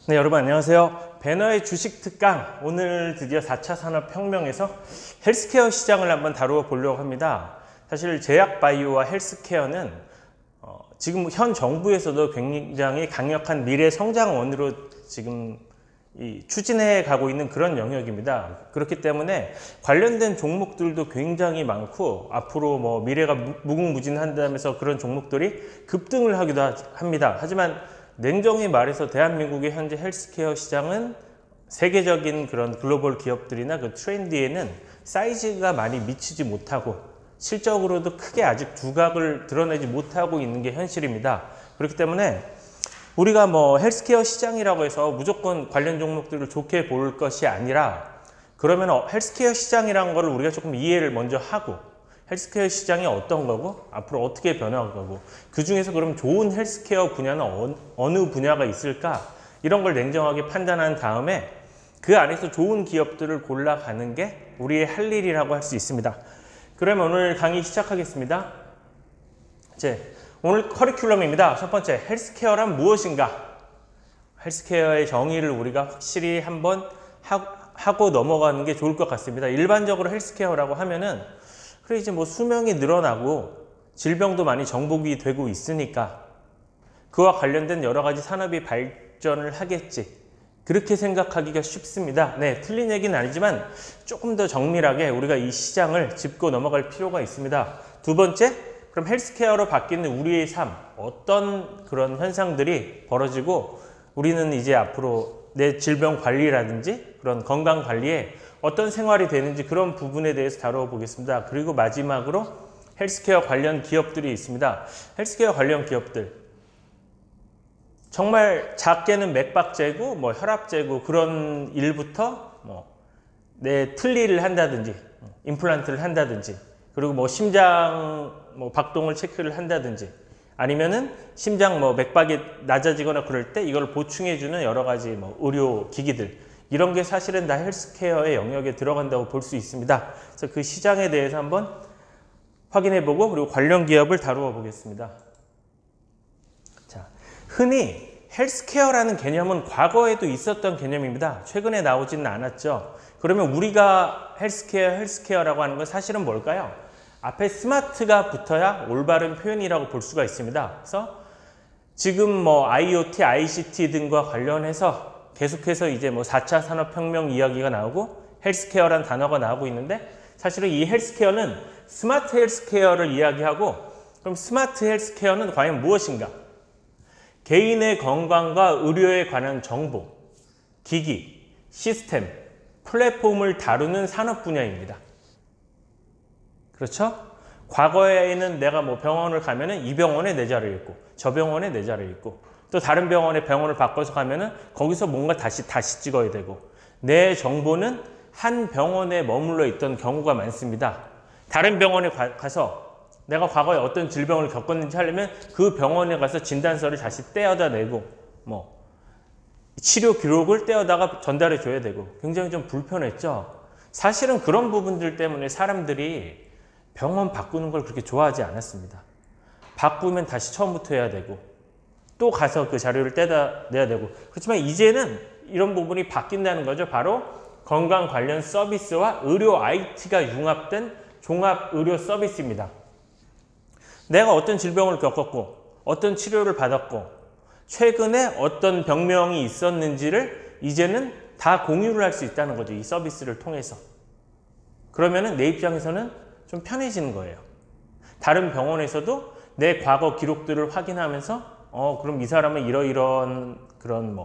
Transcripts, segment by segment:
네, 여러분 안녕하세요. 배너의 주식 특강, 오늘 드디어 4차 산업혁명에서 헬스케어 시장을 한번 다루어 보려고 합니다. 사실 제약바이오와 헬스케어는 지금 현 정부에서도 굉장히 강력한 미래 성장원으로 지금 추진해 가고 있는 그런 영역입니다. 그렇기 때문에 관련된 종목들도 굉장히 많고 앞으로 뭐 미래가 무궁무진한다면서 그런 종목들이 급등을 하기도 합니다. 하지만 냉정히 말해서 대한민국의 현재 헬스케어 시장은 세계적인 그런 글로벌 기업들이나 그 트렌드에는 사이즈가 많이 미치지 못하고 실적으로도 크게 아직 두각을 드러내지 못하고 있는 게 현실입니다. 그렇기 때문에 우리가 뭐 헬스케어 시장이라고 해서 무조건 관련 종목들을 좋게 볼 것이 아니라, 그러면 헬스케어 시장이라는 거를 우리가 조금 이해를 먼저 하고 헬스케어 시장이 어떤 거고 앞으로 어떻게 변화할 거고 그 중에서 그럼 좋은 헬스케어 분야는 어느 분야가 있을까, 이런 걸 냉정하게 판단한 다음에 그 안에서 좋은 기업들을 골라가는 게 우리의 할 일이라고 할 수 있습니다. 그러면 오늘 강의 시작하겠습니다. 오늘 커리큘럼입니다. 첫 번째, 헬스케어란 무엇인가? 헬스케어의 정의를 우리가 확실히 한번 하고 넘어가는 게 좋을 것 같습니다. 일반적으로 헬스케어라고 하면은 그래 이제 뭐 수명이 늘어나고 질병도 많이 정복이 되고 있으니까 그와 관련된 여러 가지 산업이 발전을 하겠지, 그렇게 생각하기가 쉽습니다. 네, 틀린 얘기는 아니지만 조금 더 정밀하게 우리가 이 시장을 짚고 넘어갈 필요가 있습니다. 두 번째, 그럼 헬스케어로 바뀌는 우리의 삶, 어떤 그런 현상들이 벌어지고 우리는 이제 앞으로 내 질병 관리라든지 그런 건강 관리에 어떤 생활이 되는지, 그런 부분에 대해서 다뤄보겠습니다. 그리고 마지막으로 헬스케어 관련 기업들이 있습니다. 헬스케어 관련 기업들, 정말 작게는 맥박 재고, 뭐 혈압 재고 그런 일부터 내 틀니를 한다든지 임플란트를 한다든지, 그리고 뭐 심장 박동을 체크를 한다든지, 아니면은 심장 맥박이 낮아지거나 그럴 때 이걸 보충해주는 여러 가지 의료 기기들, 이런 게 사실은 다 헬스케어의 영역에 들어간다고 볼 수 있습니다. 그래서 그 시장에 대해서 한번 확인해보고 그리고 관련 기업을 다루어 보겠습니다. 자, 흔히 헬스케어라는 개념은 과거에도 있었던 개념입니다. 최근에 나오지는 않았죠. 그러면 우리가 헬스케어라고 하는 건 사실은 뭘까요? 앞에 스마트가 붙어야 올바른 표현이라고 볼 수가 있습니다. 그래서 지금 IoT, ICT 등과 관련해서 계속해서 이제 4차 산업혁명 이야기가 나오고 헬스케어라는 단어가 나오고 있는데, 사실은 이 헬스케어는 스마트 헬스케어를 이야기하고, 그럼 스마트 헬스케어는 과연 무엇인가? 개인의 건강과 의료에 관한 정보, 기기, 시스템, 플랫폼을 다루는 산업 분야입니다. 그렇죠? 과거에는 내가 병원을 가면은 이 병원에 내 자리에 있고 저 병원에 내 자리에 있고 또 다른 병원을 바꿔서 가면은 거기서 뭔가 다시 찍어야 되고, 내 정보는 한 병원에 머물러 있던 경우가 많습니다. 다른 병원에 가서 내가 과거에 어떤 질병을 겪었는지 하려면 그 병원에 가서 진단서를 다시 떼어다 내고 치료 기록을 떼어다가 전달해 줘야 되고, 굉장히 좀 불편했죠. 사실은 그런 부분들 때문에 사람들이 병원 바꾸는 걸 그렇게 좋아하지 않았습니다. 바꾸면 다시 처음부터 해야 되고 또 가서 그 자료를 떼다 내야 되고. 그렇지만 이제는 이런 부분이 바뀐다는 거죠. 바로 건강 관련 서비스와 의료 IT가 융합된 종합 의료 서비스입니다. 내가 어떤 질병을 겪었고 어떤 치료를 받았고 최근에 어떤 병명이 있었는지를 이제는 다 공유를 할 수 있다는 거죠. 이 서비스를 통해서. 그러면은 내 입장에서는 좀 편해지는 거예요. 다른 병원에서도 내 과거 기록들을 확인하면서 그럼 이 사람은 이러이러한 그런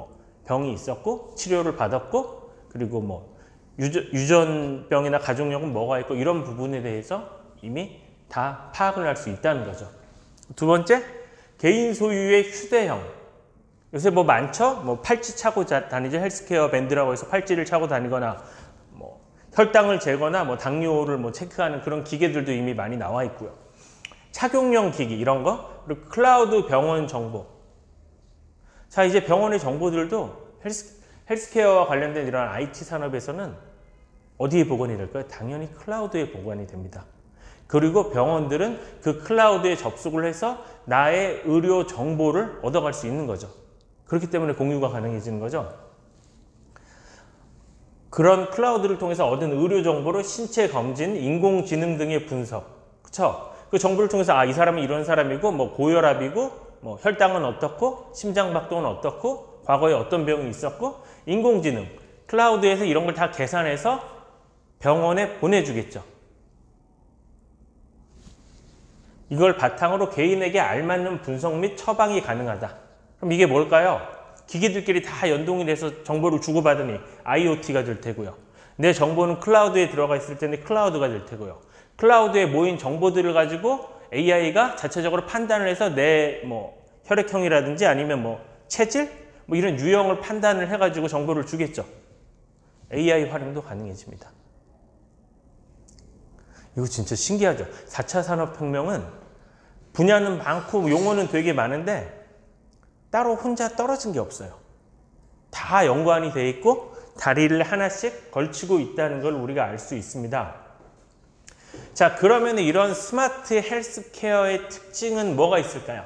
병이 있었고 치료를 받았고, 그리고 유전병이나 가족력은 뭐가 있고, 이런 부분에 대해서 이미 다 파악을 할 수 있다는 거죠. 두 번째, 개인 소유의 휴대형. 요새 많죠? 팔찌 차고 다니죠. 헬스케어 밴드라고 해서 팔찌를 차고 다니거나 혈당을 재거나 당뇨를 체크하는 그런 기계들도 이미 많이 나와 있고요. 착용용 기기 이런 거, 그리고 클라우드 병원 정보. 자, 이제 병원의 정보들도 헬스케어와 관련된 이런 IT 산업에서는 어디에 보관이 될까요? 당연히 클라우드에 보관이 됩니다. 그리고 병원들은 그 클라우드에 접속을 해서 나의 의료 정보를 얻어갈 수 있는 거죠. 그렇기 때문에 공유가 가능해지는 거죠. 그런 클라우드를 통해서 얻은 의료 정보를 신체 검진, 인공지능 등의 분석, 그쵸? 그 정보를 통해서 아, 이 사람은 이런 사람이고, 뭐 고혈압이고, 뭐 혈당은 어떻고, 심장박동은 어떻고, 과거에 어떤 병이 있었고, 인공지능, 클라우드에서 이런 걸 다 계산해서 병원에 보내주겠죠. 이걸 바탕으로 개인에게 알맞는 분석 및 처방이 가능하다. 그럼 이게 뭘까요? 기기들끼리 다 연동이 돼서 정보를 주고받으니 IoT가 될 테고요. 내 정보는 클라우드에 들어가 있을 텐데 클라우드가 될 테고요. 클라우드에 모인 정보들을 가지고 AI가 자체적으로 판단을 해서 내 뭐 혈액형이라든지 아니면 뭐 체질? 뭐 이런 유형을 판단을 해가지고 정보를 주겠죠. AI 활용도 가능해집니다. 이거 진짜 신기하죠. 4차 산업혁명은 분야는 많고 용어는 되게 많은데 따로 혼자 떨어진 게 없어요. 다 연관이 돼 있고 다리를 하나씩 걸치고 있다는 걸 우리가 알 수 있습니다. 자, 그러면 이런 스마트 헬스케어의 특징은 뭐가 있을까요?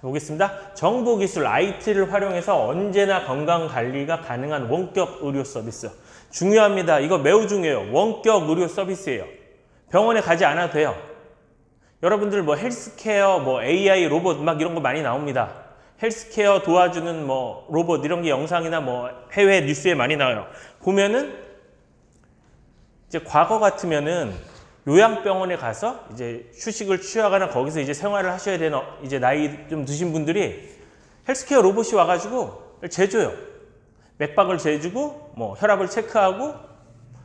보겠습니다. 정보기술 IT를 활용해서 언제나 건강관리가 가능한 원격 의료 서비스. 중요합니다. 이거 매우 중요해요. 원격 의료 서비스예요. 병원에 가지 않아도 돼요. 여러분들 뭐 헬스케어, 뭐 AI 로봇 막 이런 거 많이 나옵니다. 헬스케어 도와주는 뭐 로봇 이런 게 영상이나 뭐 해외 뉴스에 많이 나와요. 보면은 이제 과거 같으면은 요양병원에 가서 이제 휴식을 취하거나 거기서 이제 생활을 하셔야 되는 이제 나이 좀 드신 분들이 헬스케어 로봇이 와가지고 재줘요. 맥박을 재주고 뭐 혈압을 체크하고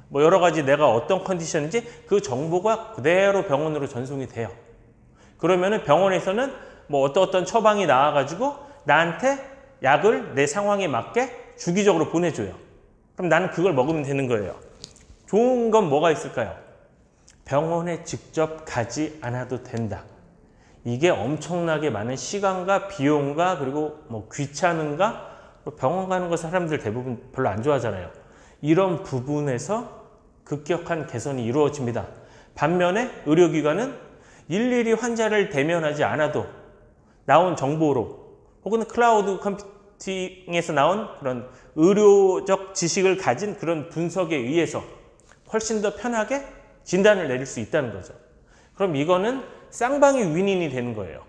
뭐 여러 가지 내가 어떤 컨디션인지 그 정보가 그대로 병원으로 전송이 돼요. 그러면은 병원에서는 뭐 어떤 처방이 나와가지고 나한테 약을 내 상황에 맞게 주기적으로 보내줘요. 그럼 나는 그걸 먹으면 되는 거예요. 좋은 건 뭐가 있을까요? 병원에 직접 가지 않아도 된다. 이게 엄청나게 많은 시간과 비용과 그리고 뭐 귀찮은가? 병원 가는 거 사람들 대부분 별로 안 좋아하잖아요. 이런 부분에서 급격한 개선이 이루어집니다. 반면에 의료기관은 일일이 환자를 대면하지 않아도 나온 정보로 혹은 클라우드 컴퓨팅에서 나온 그런 의료적 지식을 가진 그런 분석에 의해서 훨씬 더 편하게 진단을 내릴 수 있다는 거죠. 그럼 이거는 쌍방이 윈윈이 되는 거예요.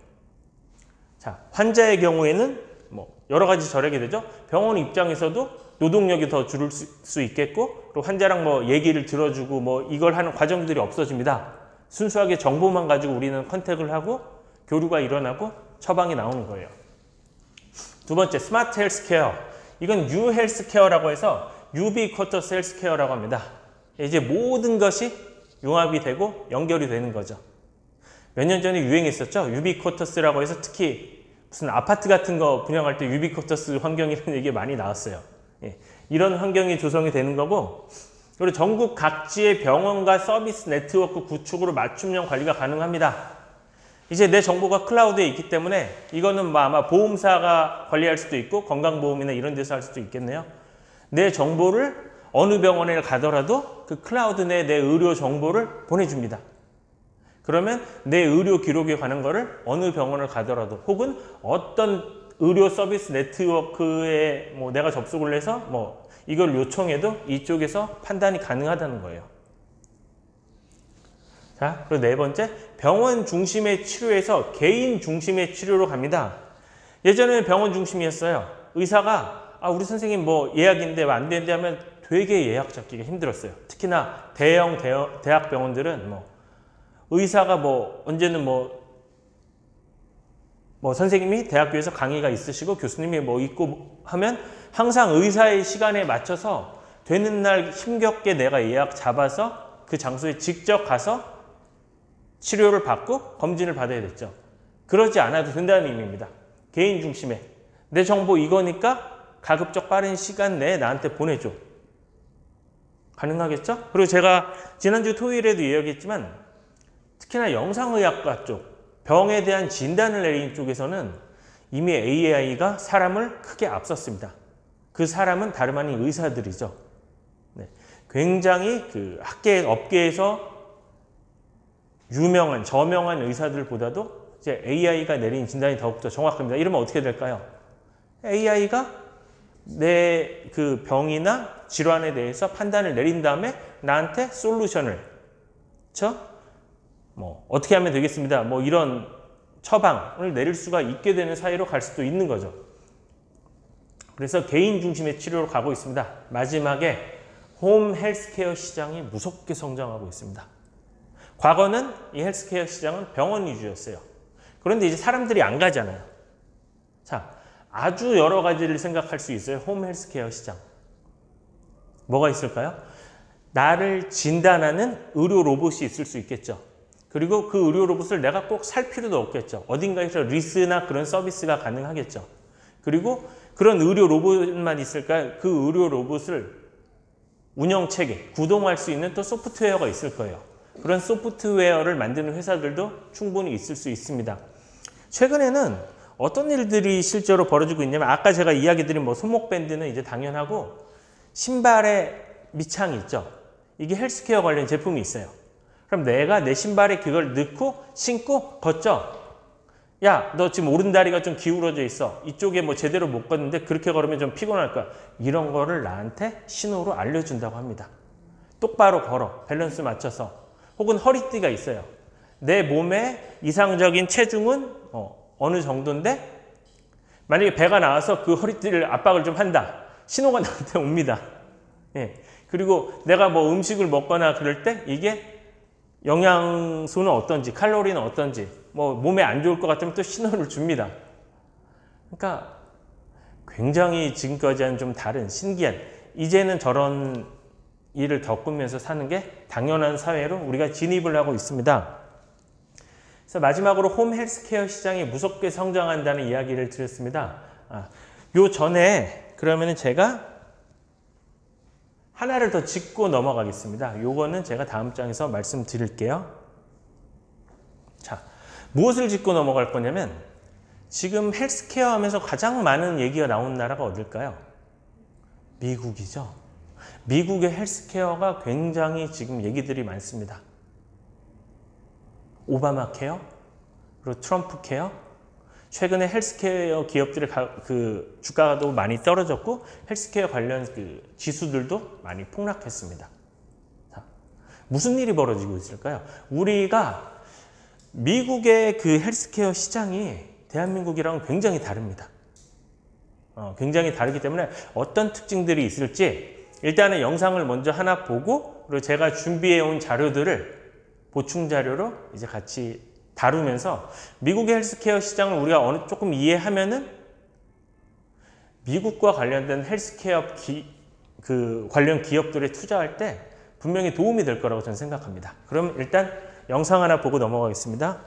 자, 환자의 경우에는 뭐 여러 가지 절약이 되죠. 병원 입장에서도 노동력이 더 줄을 수 있겠고, 그리고 환자랑 뭐 얘기를 들어주고 뭐 이걸 하는 과정들이 없어집니다. 순수하게 정보만 가지고 우리는 컨택을 하고 교류가 일어나고 처방이 나오는 거예요. 두 번째, 스마트 헬스케어. 이건 U 헬스케어라고 해서 유비쿼터스 헬스케어라고 합니다. 이제 모든 것이 융합이 되고 연결이 되는 거죠. 몇 년 전에 유행했었죠. 유비쿼터스라고 해서 특히 무슨 아파트 같은 거 분양할 때 유비쿼터스 환경이라는 얘기 많이 나왔어요. 예, 이런 환경이 조성이 되는 거고, 그리고 전국 각지의 병원과 서비스 네트워크 구축으로 맞춤형 관리가 가능합니다. 이제 내 정보가 클라우드에 있기 때문에 이거는 뭐 아마 보험사가 관리할 수도 있고 건강보험이나 이런 데서 할 수도 있겠네요. 내 정보를 어느 병원에 가더라도 그 클라우드 내에 내 의료 정보를 보내줍니다. 그러면 내 의료 기록에 관한 거를 어느 병원을 가더라도 혹은 어떤 의료 서비스 네트워크에 뭐 내가 접속을 해서 뭐 이걸 요청해도 이쪽에서 판단이 가능하다는 거예요. 자, 그리고 네 번째, 병원 중심의 치료에서 개인 중심의 치료로 갑니다. 예전에는 병원 중심이었어요. 의사가 우리 선생님 뭐 예약인데 안 되는데 하면 되게 예약 잡기가 힘들었어요. 특히나 대형 대학병원들은 뭐 의사가 뭐 언제는 뭐 선생님이 대학교에서 강의가 있으시고 교수님이 뭐 있고 하면 항상 의사의 시간에 맞춰서 되는 날 힘겹게 내가 예약 잡아서 그 장소에 직접 가서 치료를 받고 검진을 받아야 됐죠. 그러지 않아도 된다는 의미입니다. 개인 중심에 내 정보 이거니까 가급적 빠른 시간 내에 나한테 보내줘. 가능하겠죠? 그리고 제가 지난주 토요일에도 이야기했지만 특히나 영상의학과 쪽 병에 대한 진단을 내리는 쪽에서는 이미 AI가 사람을 크게 앞섰습니다. 그 사람은 다름 아닌 의사들이죠. 네. 굉장히 그 업계에서 유명한, 저명한 의사들보다도 이제 AI가 내린 진단이 더욱더 정확합니다. 이러면 어떻게 될까요? AI가 내 그 병이나 질환에 대해서 판단을 내린 다음에 나한테 솔루션을 뭐 어떻게 하면 되겠습니다. 뭐 이런 처방을 내릴 수가 있게 되는 사회로 갈 수도 있는 거죠. 그래서 개인 중심의 치료로 가고 있습니다. 마지막에 홈 헬스케어 시장이 무섭게 성장하고 있습니다. 과거는 이 헬스케어 시장은 병원 위주였어요. 그런데 이제 사람들이 안 가잖아요. 자, 아주 여러 가지를 생각할 수 있어요. 홈 헬스케어 시장. 뭐가 있을까요? 나를 진단하는 의료 로봇이 있을 수 있겠죠. 그리고 그 의료 로봇을 내가 꼭 살 필요도 없겠죠. 어딘가에서 리스나 그런 서비스가 가능하겠죠. 그리고 그런 의료 로봇만 있을까요? 그 의료 로봇을 운영체계, 구동할 수 있는 또 소프트웨어가 있을 거예요. 그런 소프트웨어를 만드는 회사들도 충분히 있을 수 있습니다. 최근에는 어떤 일들이 실제로 벌어지고 있냐면 아까 제가 이야기 드린 뭐 손목밴드는 이제 당연하고 신발에 밑창이 있죠. 이게 헬스케어 관련 제품이 있어요. 그럼 내가 내 신발에 그걸 넣고 신고 걷죠. 야, 너 지금 오른다리가 좀 기울어져 있어. 이쪽에 뭐 제대로 못 걷는데 그렇게 걸으면 좀 피곤할 거야. 이런 거를 나한테 신호로 알려준다고 합니다. 똑바로 걸어. 밸런스 맞춰서. 혹은 허리띠가 있어요. 내 몸의 이상적인 체중은 어느 정도인데 만약에 배가 나와서 그 허리띠를 압박을 좀 한다. 신호가 나한테 옵니다. 예. 그리고 내가 뭐 음식을 먹거나 그럴 때 이게 영양소는 어떤지, 칼로리는 어떤지, 뭐 몸에 안 좋을 것 같으면 또 신호를 줍니다. 그러니까 굉장히 지금까지와는 좀 다른 신기한, 이제는 저런 일을 겪으면서 사는 게 당연한 사회로 우리가 진입을 하고 있습니다. 그래서 마지막으로 홈 헬스케어 시장이 무섭게 성장한다는 이야기를 드렸습니다. 요 전에 그러면은 제가 하나를 더 짚고 넘어가겠습니다. 요거는 제가 다음 장에서 말씀드릴게요. 자, 무엇을 짚고 넘어갈 거냐면 지금 헬스케어 하면서 가장 많은 얘기가 나온 나라가 어딜까요? 미국이죠. 미국의 헬스케어가 굉장히 지금 얘기들이 많습니다. 오바마 케어, 그리고 트럼프 케어, 최근에 헬스케어 기업들의 그 주가도 많이 떨어졌고 헬스케어 관련 그 지수들도 많이 폭락했습니다. 자, 무슨 일이 벌어지고 있을까요? 우리가 미국의 그 헬스케어 시장이 대한민국이랑은 굉장히 다릅니다. 굉장히 다르기 때문에 어떤 특징들이 있을지 일단은 영상을 먼저 하나 보고 그리고 제가 준비해 온 자료들을 보충 자료로 이제 같이 다루면서 미국의 헬스케어 시장을 우리가 조금 이해하면은 미국과 관련된 헬스케어 관련 기업들에 투자할 때 분명히 도움이 될 거라고 저는 생각합니다. 그럼 일단 영상 하나 보고 넘어가겠습니다.